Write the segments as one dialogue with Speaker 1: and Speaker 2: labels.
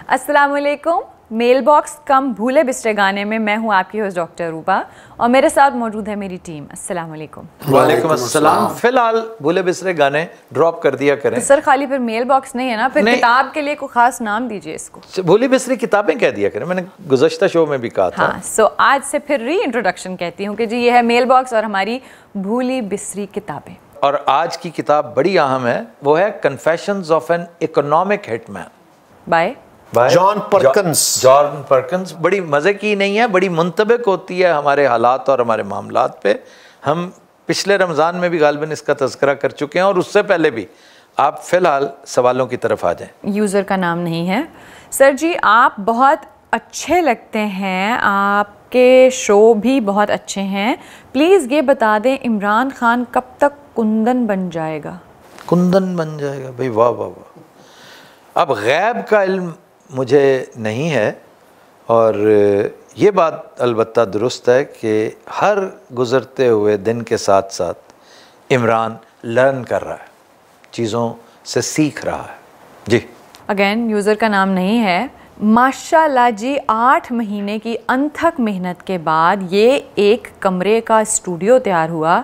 Speaker 1: अस्सलामुअलैकुम। Mail box कम भूले बिस्तरे गाने में मैं हूँ आपकी होस्ट डॉक्टर रूपा और मेरे साथ मौजूद है मेरी टीम। अस्सलामुअलैकुम।
Speaker 2: वालेकुम अस्सलाम। फिलहाल भूले बिस्तरे गाने ड्रॉप कर दिया करें।
Speaker 1: तो सर खाली फिर मेल बॉक्स नहीं है ना, फिर किताब के लिए कोई खास नाम दीजिए इसको।
Speaker 2: भूली बिस्तरी किताबें कह दिया करें, मैंने गुज़श्ता शो में भी कहा था।
Speaker 1: हाँ, सो आज से फिर री इंट्रोडक्शन कहती हूँ कि जी ये है मेल बॉक्स और हमारी भूली बिस्तरी किताबें।
Speaker 2: और आज की किताब बड़ी अहम है, वो है confessions of an economic hitman
Speaker 1: bye
Speaker 3: John Perkins.
Speaker 2: John Perkins बड़ी मज़े की नहीं है, बड़ी मुंतबिक होती है हमारे हालात और हमारे मामलात पे। हम पिछले रमज़ान में भी गालिबन इसका तज़किरा कर चुके हैं और उससे पहले भी। आप फ़िलहाल सवालों की तरफ आ जाएं।
Speaker 1: यूज़र का नाम नहीं है। सर जी आप बहुत अच्छे लगते हैं, आपके शो भी बहुत अच्छे हैं। प्लीज़ ये बता दें इमरान खान कब तक कुंदन बन जाएगा?
Speaker 2: कुंदन बन जाएगा? भाई वाह वाह वाह। अब गैब का इल्म मुझे नहीं है और ये बात अलबत्ता दुरुस्त है कि हर गुज़रते हुए दिन के साथ साथ इमरान लर्न कर रहा है, चीज़ों से सीख रहा है। जी
Speaker 1: अगेन यूज़र का नाम नहीं है। माशाल्लाह जी 8 महीने की अनथक मेहनत के बाद ये एक कमरे का स्टूडियो तैयार हुआ,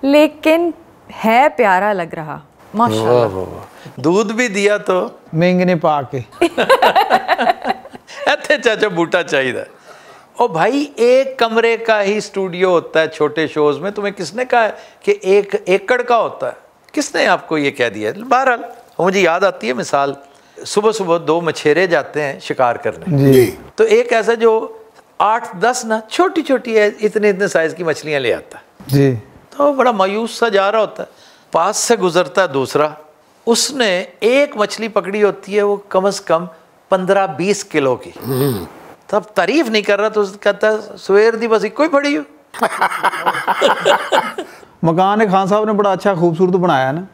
Speaker 1: लेकिन है प्यारा लग रहा। माशाल्लाह।
Speaker 2: दूध भी दिया तो
Speaker 4: मेंगने पाके
Speaker 2: ऐसे चाचा बूटा चाहिए। ओ भाई एक कमरे का ही स्टूडियो होता है छोटे शोज में। तुम्हें किसने कहा है कि 1 एकड़ का होता है? किसने आपको ये कह दिया? बहरहाल मुझे याद आती है मिसाल, सुबह सुबह 2 मछेरे जाते हैं शिकार करने
Speaker 3: जी।
Speaker 2: तो एक ऐसा जो 8-10 ना छोटी छोटी है इतने इतने साइज की मछलियां ले आता है
Speaker 4: जी।
Speaker 2: तो बड़ा मायूस सा जा रहा होता है। पास से गुजरता है दूसरा, उसने एक मछली पकड़ी होती है वो कम से कम 15-20 किलो की। तब तारीफ नहीं कर रहा तो कहता है सवेर दी बस इको ही पड़ी हो।
Speaker 4: मकान खान साहब ने बड़ा अच्छा खूबसूरत बनाया ना।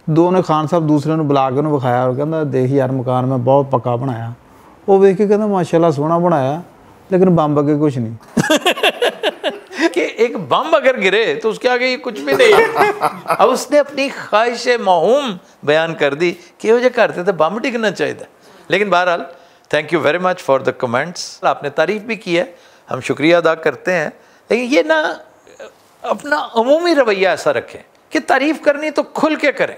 Speaker 4: दो ने खान साहब दूसरे ने बुला के विखाया और कहता देख यार मकान में बहुत पक्का बनाया। वो वेख के कहता माशाल्लाह सोहना बनाया, लेकिन बंब अगे कुछ नहीं।
Speaker 2: कि एक बम अगर गिरे तो उसके आगे ये कुछ भी नहीं है। अब उसने अपनी ख्वाहिश महूम बयान कर दी कि वो जो करते थे बम टिकना चाहिए। लेकिन बहरहाल thank you very much for the comments. आपने तारीफ भी की है, हम शुक्रिया अदा करते हैं। लेकिन ये ना अपना अमूमी रवैया ऐसा रखें कि तारीफ करनी तो खुल के करें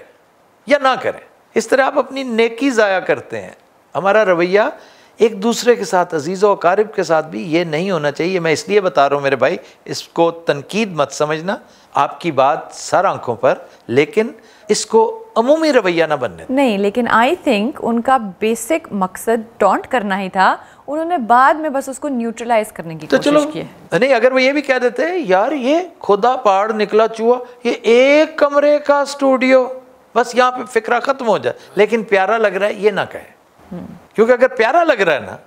Speaker 2: या ना करें। इस तरह आप अपनी नेकी ज़ाया करते हैं। हमारा रवैया एक दूसरे के साथ, अजीज़ व अकारिब के साथ भी ये नहीं होना चाहिए। मैं इसलिए बता रहा हूँ मेरे भाई, इसको तनकीद मत समझना, आपकी बात सर आंखों पर, लेकिन इसको अमूमी रवैया ना बनने।
Speaker 1: नहीं, लेकिन आई थिंक उनका बेसिक मकसद टॉन्ट करना ही था। उन्होंने बाद में बस उसको न्यूट्रलाइज करने की कोशिश की है।
Speaker 2: नहीं, अगर वो ये भी कह देते हैं यार ये खुदा पहाड़ निकला चूहा, ये एक कमरे का स्टूडियो, बस यहाँ पे फिक्रा खत्म हो जाए। लेकिन प्यारा लग रहा है ये ना कहे, क्योंकि अगर प्यारा लग रहा है ना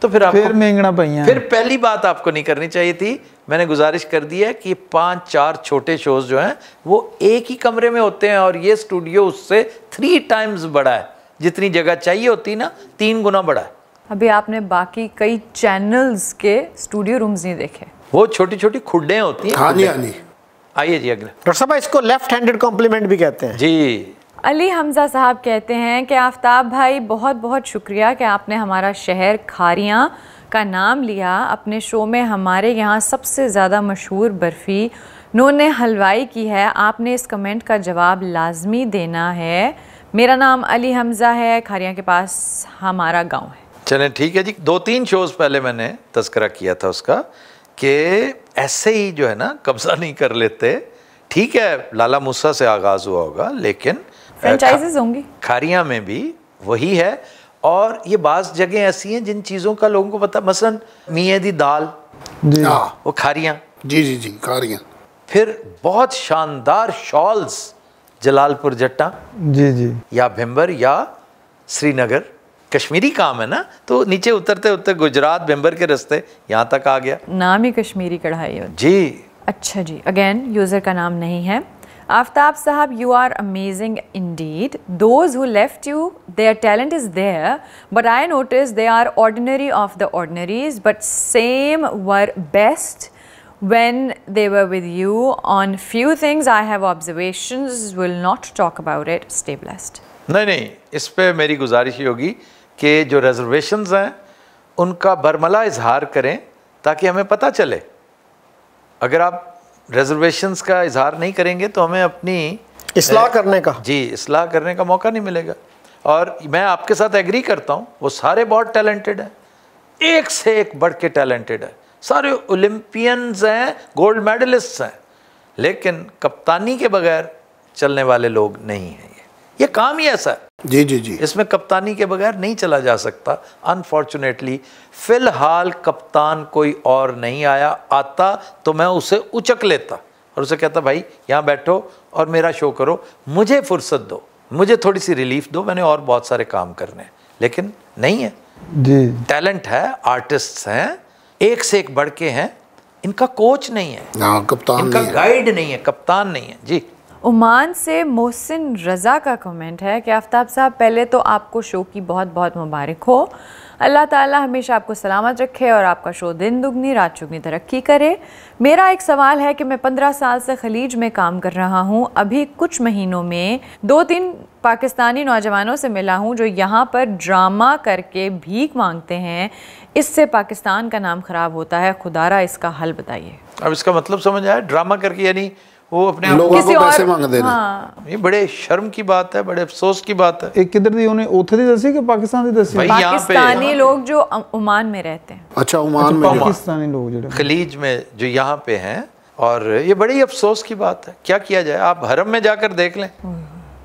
Speaker 2: तो फिर आपको
Speaker 4: मेंगना पहिया।
Speaker 2: फिर पहली बात आपको नहीं करनी चाहिए थी। मैंने गुजारिश कर दी है कि 5-4 छोटे शोज जो हैं वो एक ही कमरे में होते हैं और ये स्टूडियो उससे 3 टाइम्स बड़ा है। जितनी जगह चाहिए होती ना 3 गुना बड़ा है।
Speaker 1: अभी आपने बाकी कई चैनल्स के स्टूडियो रूम्स नहीं देखे।
Speaker 2: वो छोटी छोटी खुड्डें होती हैं।
Speaker 3: हाँ जी।
Speaker 2: आइए जी अगले।
Speaker 3: डॉक्टर साहब इसको लेफ्ट हैंडेड कॉम्प्लीमेंट भी कहते हैं
Speaker 2: जी।
Speaker 1: अली हमजा साहब कहते हैं कि आफ्ताब भाई बहुत बहुत शुक्रिया कि आपने हमारा शहर खारियाँ का नाम लिया अपने शो में। हमारे यहाँ सबसे ज़्यादा मशहूर बर्फ़ी नोने हलवाई की है। आपने इस कमेंट का जवाब लाजमी देना है। मेरा नाम अली हमजा है, खारियाँ के पास हमारा गांव है।
Speaker 2: चलें ठीक है जी। 2-3 शोज़ पहले मैंने तज़किरा किया था उसका कि ऐसे ही जो है ना कब्ज़ा नहीं कर लेते। ठीक है लाला मूसा से आगाज़ हुआ होगा, लेकिन
Speaker 1: फ्रेंचाइजीज होंगी।
Speaker 2: खारियाँ में भी वही है। और ये बाज़ जगह ऐसी हैं जिन चीज़ों का लोगों को पता, मसलन मियाँ दी दाल
Speaker 4: जी
Speaker 2: वो खारियाँ।
Speaker 3: जी खारियाँ।
Speaker 2: फिर बहुत शानदार शॉल्स जलालपुर जट्टा
Speaker 4: जी
Speaker 2: या भिम्बर या श्रीनगर। कश्मीरी काम है ना, तो नीचे उतरते उतरते गुजरात भिम्बर के रास्ते यहाँ तक आ गया।
Speaker 1: नाम ही कश्मीरी कढ़ाई है
Speaker 2: जी।
Speaker 1: अच्छा जी। अगेन यूज़र का नाम नहीं है। आफ्ताब साहब you are amazing indeed. Those who left you their talent is there but I notice they are ordinary of the ordinaries but same were best when they were with you on few things I have observations will not talk about it. Stay blessed.
Speaker 2: नहीं, इस पे मेरी गुजारिश ही होगी कि जो reservations हैं उनका बरमला इजहार करें ताकि हमें पता चले। अगर आप रिजर्वेशंस का इजहार नहीं करेंगे तो हमें अपनी
Speaker 3: इस्लाह करने का
Speaker 2: इस्लाह करने का मौका नहीं मिलेगा। और मैं आपके साथ एग्री करता हूँ, वो सारे बहुत टैलेंटेड हैं, एक से एक बढ़ के टैलेंटेड है, सारे ओलंपियंस हैं, गोल्ड मेडलिस्ट हैं, लेकिन कप्तानी के बगैर चलने वाले लोग नहीं हैं। ये काम ही ऐसा है।
Speaker 3: जी जी जी,
Speaker 2: इसमें कप्तानी के बगैर नहीं चला जा सकता। अनफॉर्चुनेटली फिलहाल कप्तान कोई और नहीं आया, आता तो मैं उसे उचक लेता और उसे कहता भाई यहाँ बैठो और मेरा शो करो, मुझे फुर्सत दो, मुझे थोड़ी सी रिलीफ दो, मैंने और बहुत सारे काम करने हैं। लेकिन नहीं है
Speaker 4: जी,
Speaker 2: टैलेंट है, आर्टिस्ट्स हैं, एक से एक बढ़ के हैं, इनका कोच नहीं है,
Speaker 3: कप्तान
Speaker 2: इनका
Speaker 3: नहीं है।
Speaker 2: गाइड नहीं है, कप्तान नहीं है। जी
Speaker 1: ओमान से मोहसिन रज़ा का कमेंट है कि आफ्ताब साहब पहले तो आपको शो की बहुत बहुत मुबारक हो, अल्लाह ताला हमेशा आपको सलामत रखे और आपका शो दिन दुगनी रात चुगनी तरक्की करे। मेरा एक सवाल है कि मैं 15 साल से खलीज में काम कर रहा हूँ, अभी कुछ महीनों में 2-3 पाकिस्तानी नौजवानों से मिला हूँ जो यहाँ पर ड्रामा करके भीख मांगते हैं, इससे पाकिस्तान का नाम ख़राब होता है, खुदारा इसका हल बताइए।
Speaker 2: अब इसका मतलब समझ आया, ड्रामा करके यानी वो अपने
Speaker 3: लोगों को पैसे मांग दे रहे हैं।
Speaker 1: हाँ,
Speaker 2: ये बड़े शर्म की बात है, बड़े अफसोस की बात है।
Speaker 4: एक किधर दी उन्हें उथे दी दसी कि पाकिस्तान दी दसी?
Speaker 2: भाई यहाँ पे
Speaker 1: पाकिस्तानी लोग जो ओमान में रहते हैं।
Speaker 3: अच्छा, ओमान में
Speaker 4: पाकिस्तानी लोग जो
Speaker 2: खलीज में जो यहाँ पे हैं, और ये बड़ी अफसोस की बात है। क्या किया जाए, आप हरम में जाकर देख लें,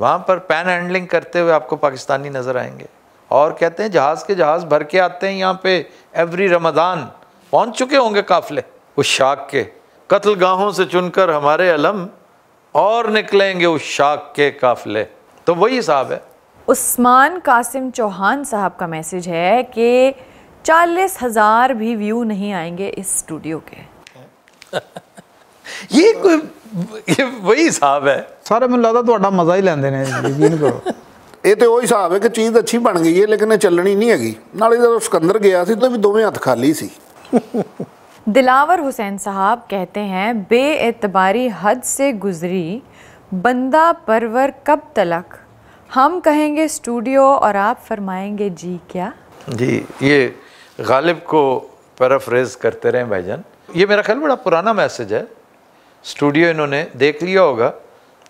Speaker 2: वहाँ पर पैन हैंडलिंग करते हुए आपको पाकिस्तानी नजर आएंगे, और कहते हैं जहाज़ के जहाज़ भर के आते हैं यहाँ पे एवरी रमज़ान, पहुँच चुके होंगे काफिले उस शाख के, कत्लगाहों से चुनकर हमारे अलम और निकलेंगे उस शाख के काफिले। तो वही हिसाब है।
Speaker 1: उस्मान कासिम चौहान साहब का मैसेज है कि 40,000 भी व्यू नहीं आएंगे इस स्टूडियो के।
Speaker 2: ये वही हिसाब है।
Speaker 4: सारे मैंने लगता ਤੁਹਾਡਾ मजा ही ਲੈਂਦੇ ਨੇ, ਯਕੀਨ ਕਰੋ।
Speaker 3: ਇਹ ਤੇ ਉਹ ਹਿਸਾਬ ਹੈ ਕਿ ਚੀਜ਼ ਅੱਛੀ ਬਣ ਗਈ ਹੈ ਲੇਕਿਨ ਇਹ ਚੱਲਣੀ ਨਹੀਂ ਹੈਗੀ। ਨਾਲੇ ਜਦੋਂ ਸਿਕੰਦਰ ਗਿਆ ਸੀ ਤਾਂ ਵੀ ਦੋਵੇਂ ਹੱਥ ਖਾਲੀ ਸੀ।
Speaker 1: दिलावर हुसैन साहब कहते हैं बेएतबारी हद से गुजरी बंदा परवर कब तलक, हम कहेंगे स्टूडियो और आप फरमाएंगे जी क्या।
Speaker 2: जी ये गालिब को पैराफ्रेज करते रहे भाईजान। ये मेरा ख्याल बड़ा पुराना मैसेज है, स्टूडियो इन्होंने देख लिया होगा,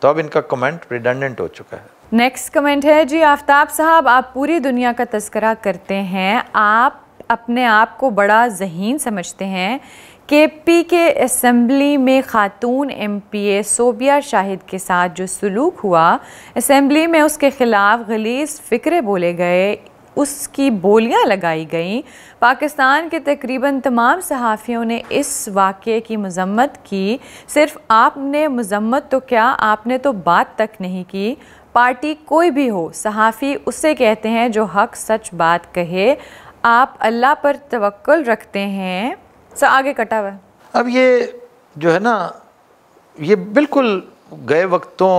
Speaker 2: तो अब इनका कमेंट रिडंडेंट हो चुका है।
Speaker 1: नेक्स्ट कमेंट है जी, आफ्ताब साहब आप पूरी दुनिया का तस्करा करते हैं, आप अपने आप को बड़ा ज़हीन समझते हैं। केपी के असेंबली में ख़ातून MPA सोबिया शाहिद के साथ जो सलूक हुआ, असेंबली में उसके ख़िलाफ़ गलीज़ फ़िक्रे बोले गए, उसकी बोलियां लगाई गईं। पाकिस्तान के तकरीबन तमाम सहाफ़ियों ने इस वाक़े की मज़म्मत की, सिर्फ आपने मज़म्मत तो क्या, आपने तो बात तक नहीं की। पार्टी कोई भी हो, सहाफ़ी उससे कहते हैं जो हक़ सच बात कहे, आप अल्लाह पर तवक्कुल रखते हैं। आगे कटा हुआ है।
Speaker 2: अब ये जो है ना, ये बिल्कुल गए वक्तों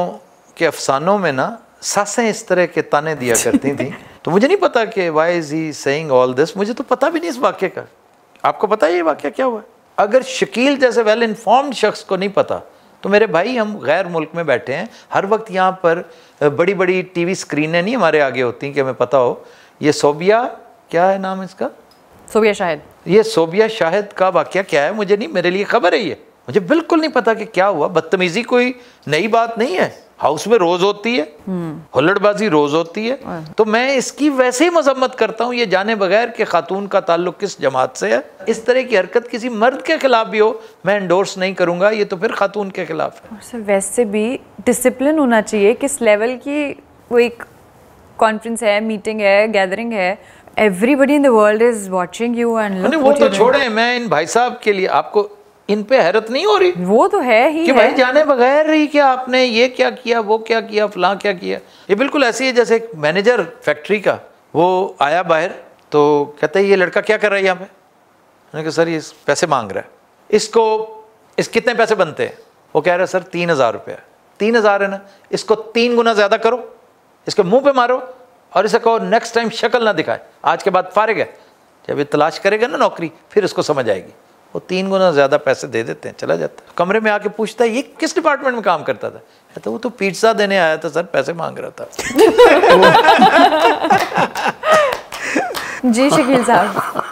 Speaker 2: के अफसानों में ना सासें इस तरह के ताने दिया करती थी। तो मुझे नहीं पता कि why is he saying all this, मुझे तो पता भी नहीं इस वाक़े का। आपको पता है ये वाक़या क्या हुआ? अगर शकील जैसे वेल इन्फॉर्म्ड शख्स को नहीं पता, तो मेरे भाई हम गैर मुल्क में बैठे हैं, हर वक्त यहाँ पर बड़ी बड़ी TV स्क्रीनें नहीं हमारे आगे होती कि हमें पता हो। ये सोबिया, क्या है नाम इसका?
Speaker 1: सोबिया शाहिद। ये
Speaker 2: सोबिया शाहिद का वाक़या क्या है मुझे नहीं, मेरे लिए खबर है ये, मुझे बिल्कुल नहीं पता कि क्या हुआ। बदतमीज़ी कोई नई बात नहीं है, हाउस में रोज़ होती है, हुल्लड़बाजी रोज़ होती है। तो मैं इसकी वैसे ही मजम्मत करता हूँ, ये जाने बगैर कि खातून का ताल्लुक किस जमात से है। इस तरह की हरकत किसी मर्द के खिलाफ भी हो, मैं एंडोर्स नहीं करूँगा, ये तो फिर खातून के खिलाफ है।
Speaker 1: और सर वैसे भी डिसिप्लिन होना चाहिए, किस लेवल की वो एक कॉन्फ्रेंस है, मीटिंग है, गैदरिंग है, everybody in the world is watching you and
Speaker 2: वो तो छोड़े, मैं इन भाई साहब के लिए, आपको इन पे हैरत नहीं हो रही?
Speaker 1: वो तो है ही
Speaker 2: कि
Speaker 1: है।
Speaker 2: भाई जाने बगैर ही क्या आपने ये क्या किया, वो क्या किया, फलां क्या किया। ये बिल्कुल ऐसी है जैसे एक मैनेजर फैक्ट्री का, वो आया बाहर तो कहते हैं ये लड़का क्या कर रहा है यहाँ पे? मैंने कहा सर ये पैसे मांग रहा है, इस कितने पैसे बनते हैं? वो कह रहा है सर 3,000 रुपये। 3,000 है ना, इसको 3 गुना ज़्यादा करो, इसके मुंह पे मारो और इसे कहो नेक्स्ट टाइम शक्ल ना दिखाए, आज के बाद फारिग है। जब ये तलाश करेगा ना नौकरी, फिर इसको समझ आएगी। वो 3 गुना ज़्यादा पैसे दे देते हैं, चला जाता है। कमरे में आके पूछता है ये किस डिपार्टमेंट में काम करता था? तो वो तो पिज्ज़ा देने आया था सर, पैसे मांग रहा था।
Speaker 1: जी शकील साहब।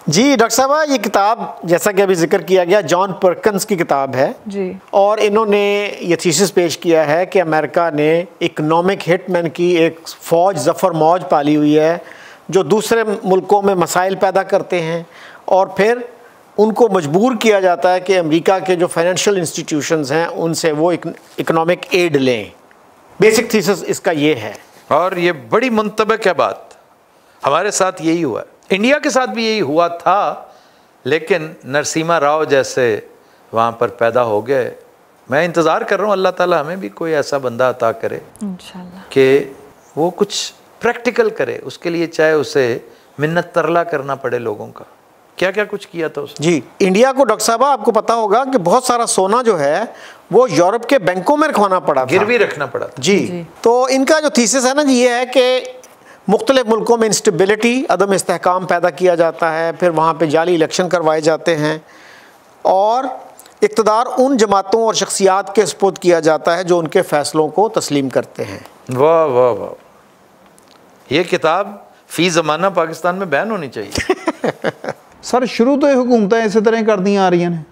Speaker 5: जी डॉक्टर साहब, ये किताब जैसा कि अभी जिक्र किया गया जॉन पर्किंस की किताब है
Speaker 1: जी।
Speaker 5: और इन्होंने ये थीसिस पेश किया है कि अमेरिका ने इकोनॉमिक हिटमैन की एक फ़ौज ज़फ़र मौज पाली हुई है जो दूसरे मुल्कों में मसाइल पैदा करते हैं और फिर उनको मजबूर किया जाता है कि अमेरिका के जो फाइनेंशियल इंस्टीट्यूशंस हैं उनसे वो इकोनॉमिक एड लें। बेसिक थीसिस इसका ये है।
Speaker 2: और ये बड़ी मुंतबक है बात, हमारे साथ यही हुआ, इंडिया के साथ भी यही हुआ था, लेकिन नरसिम्हा राव जैसे वहाँ पर पैदा हो गए। मैं इंतज़ार कर रहा हूँ अल्लाह ताला हमें भी कोई ऐसा बंदा अता करे
Speaker 1: इंशाल्लाह
Speaker 2: कि वो कुछ प्रैक्टिकल करे, उसके लिए चाहे उसे मिन्नत तरला करना पड़े लोगों का। क्या क्या कुछ किया था उसने।
Speaker 5: जी, इंडिया को डॉक्टर साहब आपको पता होगा कि बहुत सारा सोना जो है वो यूरोप के बैंकों में रखवाना पड़ा था,
Speaker 2: गिरवी रखना पड़ा था।
Speaker 5: जी। तो इनका जो थीसिस है ना जी, ये है कि मुख्तलिफ मुल्कों में इंस्टेबिलिटी, अदम इस्तेहकाम पैदा किया जाता है, फिर वहाँ पे जाली इलेक्शन करवाए जाते हैं और इक़्तिदार उन जमातों और शख्सियात के सुपुर्द किया जाता है जो उनके फ़ैसलों को तस्लीम करते हैं।
Speaker 2: वाह वाह वाह, ये किताब फ़ी ज़माना पाकिस्तान में बैन होनी चाहिए।
Speaker 4: सर शुरू तो ये हुकूमतें इस तरह ही करती आ रही हैं,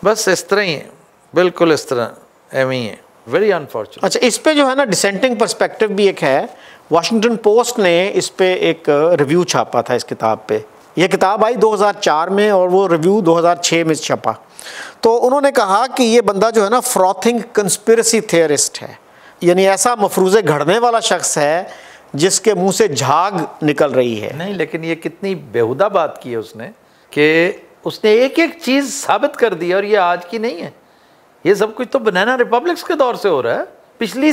Speaker 2: बस इस तरह ही है, बिल्कुल इस तरह एवं ही है। Very unfortunate.
Speaker 5: अच्छा, इस पे जो है ना डिसेंटिंग पर्सपेक्टिव भी एक है। वाशिंगटन पोस्ट ने इस पे एक रिव्यू छापा था इस किताब पे। यह किताब आई 2004 में और वो रिव्यू 2006 में छपा। तो उन्होंने कहा कि ये बंदा जो है ना फ्रॉथिंग कंस्पिरेसी थियरिस्ट है, यानी ऐसा मफरूज़े घड़ने वाला शख्स है जिसके मुंह से झाग निकल रही है।
Speaker 2: नहीं, लेकिन ये कितनी बेहुदा बात की है उसने कि उसने एक एक चीज़ साबित कर दी और ये आज की नहीं है। ये सब कुछ तो बनाना रिपब्लिक्स के दौर से हो रहा है, पिछली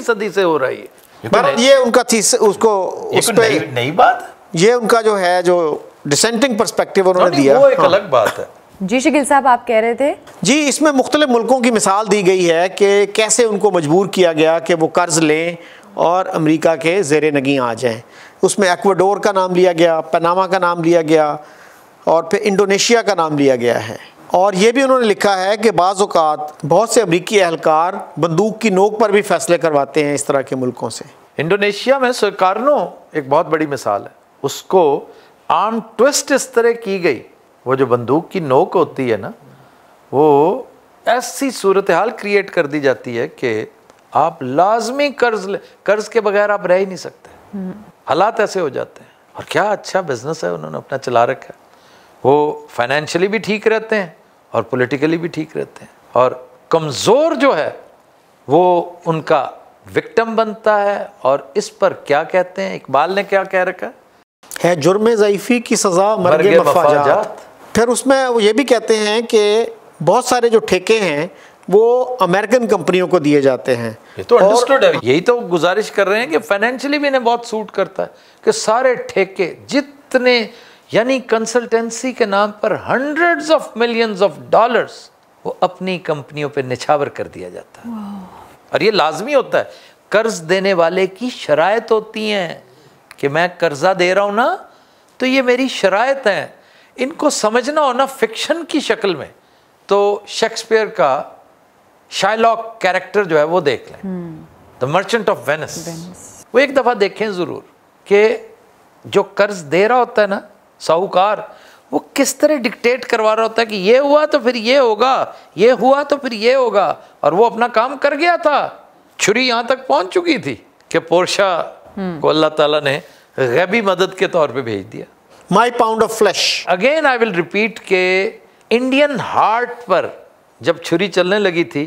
Speaker 2: सदी से हो रही है।
Speaker 5: पर ये उनका थीस उसको उस पे
Speaker 2: नई बात,
Speaker 5: ये उनका जो है जो डिसेंटिंग पर्सपेक्टिव उन्होंने दिया,
Speaker 2: वो एक अलग बात है।
Speaker 1: जी शकील साहब आप कह रहे थे।
Speaker 5: जी, इसमें मुख्तलिफ मुल्कों की मिसाल दी गई है कि कैसे उनको मजबूर किया गया कि वो कर्ज लें और अमेरिका के ज़ेरे नगी आ जाएं। उसमें एक्वाडोर का नाम लिया गया, पनामा का नाम लिया गया और फिर इंडोनेशिया का नाम लिया गया है। और ये भी उन्होंने लिखा है कि बाज़ औक़ात बहुत से अमरीकी एहलकार बंदूक की नोक पर भी फैसले करवाते हैं इस तरह के मुल्कों से।
Speaker 2: इंडोनेशिया में सुकार्नो एक बहुत बड़ी मिसाल है, उसको आर्म ट्विस्ट इस तरह की गई, वो जो बंदूक की नोक होती है ना, वो ऐसी सूरत हाल क्रिएट कर दी जाती है कि आप लाजमी कर्ज के बगैर आप रह ही नहीं सकते। हालात ऐसे हो जाते हैं। और क्या अच्छा बिजनेस है उन्होंने अपना चला रखा है। वो फाइनेंशियली भी ठीक रहते हैं और पॉलिटिकली भी ठीक रहते हैं, और कमज़ोर जो है वो उनका विक्टिम बनता है। और इस पर क्या कहते हैं, इकबाल ने क्या कह रखा
Speaker 5: है, जुर्म ज़ईफ़ी की सज़ा मर्गे मफ़ाजात। फिर उसमें वो ये भी कहते हैं कि बहुत सारे जो ठेके हैं वो अमेरिकन कंपनियों को दिए जाते हैं।
Speaker 2: ये तो अंडरस्टूड है। यही तो गुजारिश कर रहे हैं कि फाइनेंशियली भी इन्हें बहुत सूट करता है कि सारे ठेके जितने, यानी कंसल्टेंसी के नाम पर hundreds of millions of dollars वो अपनी कंपनियों पे निछावर कर दिया जाता है। और ये लाजमी होता है, कर्ज देने वाले की शराइत होती हैं कि मैं कर्जा दे रहा हूँ ना, तो ये मेरी शराइत है। इनको समझना हो ना फिक्शन की शक्ल में, तो शेक्सपियर का शाइलॉक कैरेक्टर जो है वो देख लें, द मर्चेंट ऑफ वेनिस। वो एक दफ़ा देखें ज़रूर कि जो कर्ज दे रहा होता है ना साहूकार, वो किस तरह डिक्टेट करवा रहा होता है कि ये हुआ तो फिर ये होगा, ये हुआ तो फिर ये होगा, और वो अपना काम कर गया था। छुरी यहाँ तक पहुँच चुकी थी कि पोर्शा को अल्लाह ताला ने गैबी मदद के तौर पे भेज दिया।
Speaker 5: My pound of flesh.
Speaker 2: Again I will repeat के इंडियन हार्ट पर जब छुरी चलने लगी थी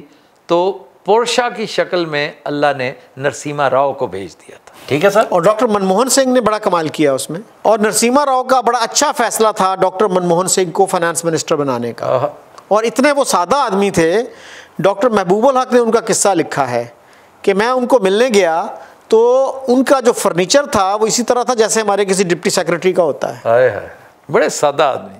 Speaker 2: तो पोर्शा की शक्ल में अल्लाह ने नरसिम्हा राव को भेज दिया था। ठीक है सर।
Speaker 5: और डॉक्टर मनमोहन सिंह ने बड़ा कमाल किया उसमें, और नरसिम्हा राव का बड़ा अच्छा फैसला था डॉक्टर मनमोहन सिंह को फाइनेंस मिनिस्टर बनाने का। और इतने वो सादा आदमी थे, डॉक्टर महबूबुल हक ने उनका किस्सा लिखा है कि मैं उनको मिलने गया तो उनका जो फर्नीचर था वो इसी तरह था जैसे हमारे किसी डिप्टी सेक्रेटरी का होता है।
Speaker 2: हाय हाय, बड़े सादा आदमी।